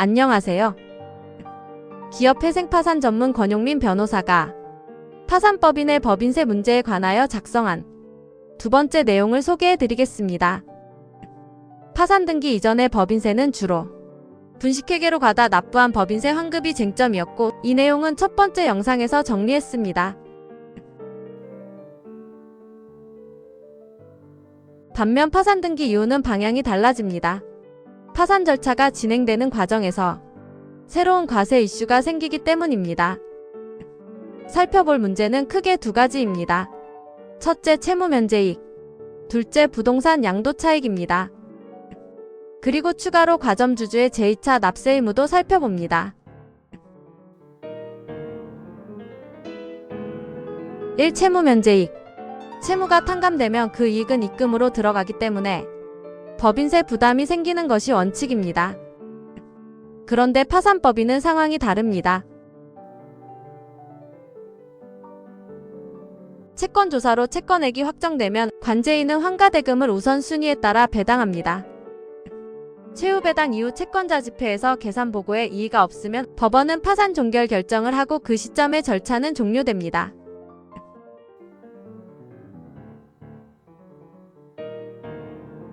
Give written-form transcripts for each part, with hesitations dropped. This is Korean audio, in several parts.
안녕하세요. 기업회생 파산 전문 권용민 변호사가 파산법인의 법인세 문제에 관하여 작성한 두 번째 내용을 소개해 드리겠습니다. 파산 등기 이전의 법인세는 주로 분식회계로 가다 납부한 법인세 환급이 쟁점이었고, 이 내용은 첫 번째 영상에서 정리했습니다. 반면 파산 등기 이후는 방향이 달라집니다. 파산 절차가 진행되는 과정에서 새로운 과세 이슈가 생기기 때문입니다. 살펴볼 문제는 크게 두 가지입니다. 첫째, 채무 면제이익. 둘째, 부동산 양도 차익입니다. 그리고 추가로 과점주주의 제2차 납세 의무도 살펴봅니다. 1. 채무 면제이익. 채무가 탕감되면 그 이익은 입금으로 들어가기 때문에 법인세 부담이 생기는 것이 원칙입니다. 그런데 파산법인은 상황이 다릅니다. 채권조사로 채권액이 확정되면 관제인은 환가대금을 우선순위에 따라 배당합니다. 최후 배당 이후 채권자 집회에서 계산보고에 이의가 없으면 법원은 파산 종결 결정을 하고 그 시점에 절차는 종료됩니다.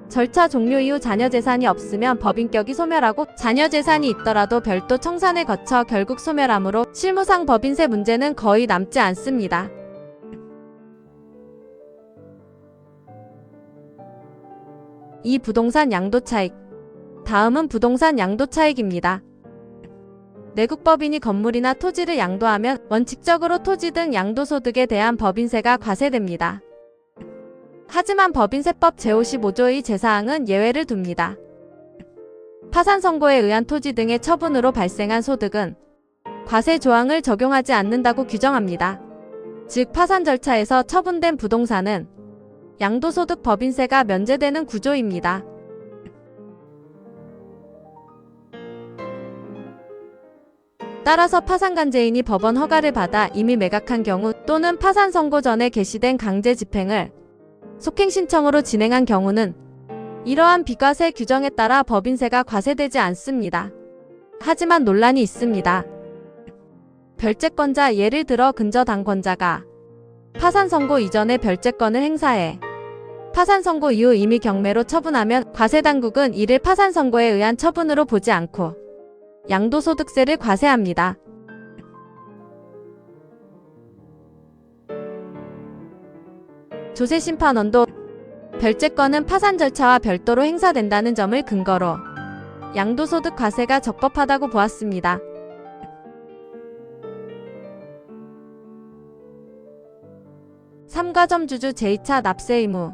절차 종료 이후 자녀재산이 없으면 법인격이 소멸하고, 자녀재산이 있더라도 별도 청산을 거쳐 결국 소멸하므로 실무상 법인세 문제는 거의 남지 않습니다. 이 부동산 양도차익. 다음은 부동산 양도차익입니다. 내국법인이 건물이나 토지를 양도하면 원칙적으로 토지 등 양도소득에 대한 법인세가 과세됩니다. 하지만 법인세법 제55조의 제사항은 예외를 둡니다. 파산 선고에 의한 토지 등의 처분으로 발생한 소득은 과세 조항을 적용하지 않는다고 규정합니다. 즉, 파산 절차에서 처분된 부동산은 양도소득 법인세가 면제되는 구조입니다. 따라서 파산관제인이 법원 허가를 받아 이미 매각한 경우, 또는 파산 선고 전에 개시된 강제 집행을 속행 신청으로 진행한 경우는 이러한 비과세 규정에 따라 법인세가 과세되지 않습니다. 하지만 논란이 있습니다. 별채권자, 예를 들어 근저당권자가 파산 선고 이전에 별채권을 행사해 파산 선고 이후 이미 경매로 처분하면 과세당국은 이를 파산 선고에 의한 처분으로 보지 않고 양도소득세를 과세합니다. 조세심판원도 별채권은 파산 절차와 별도로 행사된다는 점을 근거로 양도소득 과세가 적법하다고 보았습니다. 과점주주 제2차 납세 의무.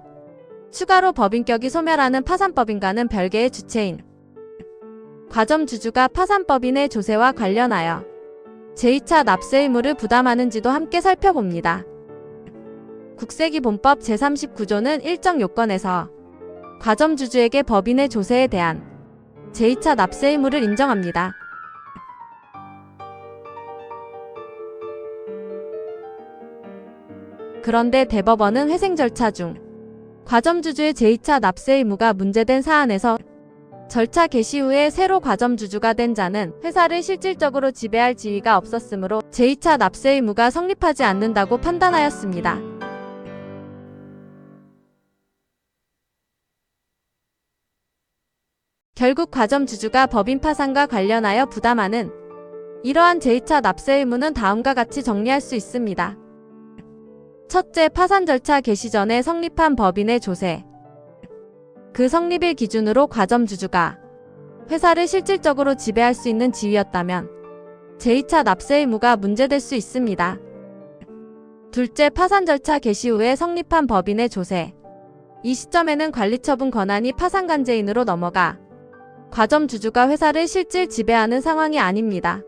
추가로 법인격이 소멸하는 파산법인과는 별개의 주체인 과점주주가 파산법인의 조세와 관련하여 제2차 납세 의무를 부담하는지도 함께 살펴봅니다. 국세기본법 제39조는 일정 요건에서 과점주주에게 법인의 조세에 대한 제2차 납세 의무를 인정합니다. 그런데 대법원은 회생 절차 중 과점주주의 제2차 납세 의무가 문제된 사안에서 절차 개시 후에 새로 과점주주가 된 자는 회사를 실질적으로 지배할 지위가 없었으므로 제2차 납세 의무가 성립하지 않는다고 판단하였습니다. 결국 과점주주가 법인 파산과 관련하여 부담하는 이러한 제2차 납세 의무는 다음과 같이 정리할 수 있습니다. 첫째, 파산 절차 개시 전에 성립한 법인의 조세. 그 성립일 기준으로 과점주주가 회사를 실질적으로 지배할 수 있는 지위였다면 제2차 납세 의무가 문제될 수 있습니다. 둘째, 파산 절차 개시 후에 성립한 법인의 조세. 이 시점에는 관리처분 권한이 파산관제인으로 넘어가 과점주주가 회사를 실질 지배하는 상황이 아닙니다.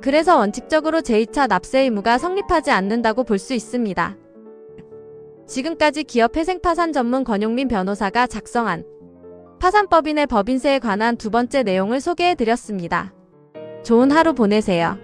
그래서 원칙적으로 제2차 납세 의무가 성립하지 않는다고 볼 수 있습니다. 지금까지 기업회생파산 전문 권용민 변호사가 작성한 파산법인의 법인세에 관한 두 번째 내용을 소개해 드렸습니다. 좋은 하루 보내세요.